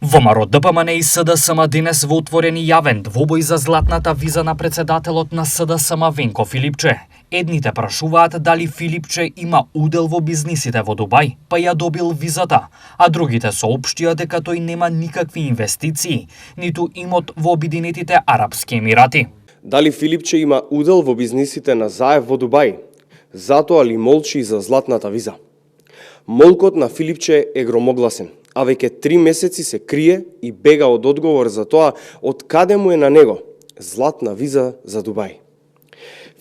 ВМРО ДПМН и СДСМ денес во отворен и јавен двобој за златната виза на председателот на СДСМ Венко Филипче. Едните прашуваат дали Филипче има удел во бизнисите во Дубај, па ја добил визата, а другите соопштија дека тој нема никакви инвестиции, ниту имот во Обединетите Арапски Емирати. Дали Филипче има удел во бизнисите на Заев во Дубај? Затоа ли молчи за златната виза? Молкот на Филипче е громогласен, а веќе 3 месеци се крие и бега од одговор за тоа од каде му е на него златна виза за Дубај.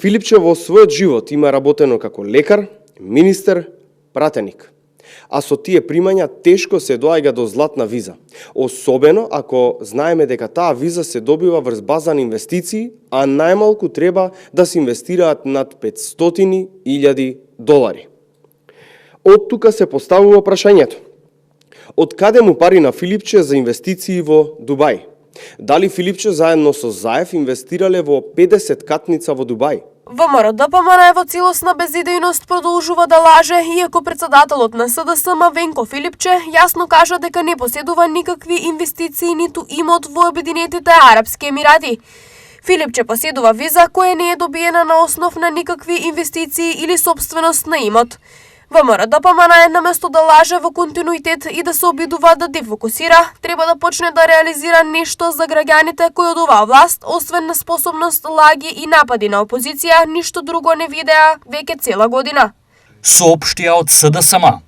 Филипче во својот живот има работено како лекар, министер, пратеник. А со тие примања тешко се доаѓа до златна виза, особено ако знаеме дека таа виза се добива врз база на инвестиции, а најмалку треба да се инвестираат над $500,000. Од тука се поставува прашањето: од каде му пари на Филипче за инвестиции во Дубај? Дали Филипче заедно со Заев инвестирале во 50 катница во Дубај? ВМРО ДПМН во целосна безидејност продолжува да лаже, иако председателот на СДСМ Венко Филипче јасно кажа дека не поседува никакви инвестиции ниту имот во Обединетите Арапски Емирати. Филипче поседува виза која не е добиена на основ на никакви инвестиции или собственост на имот. ВМРО ДПМН наместо да лаже во континуитет и да се обидува да дефокусира, треба да почне да реализира нешто за граѓаните кои од оваа власт, освен неспособност, лаги и напади на опозиција, ништо друго не видеа веќе цела година. Соопштија од СДСМ.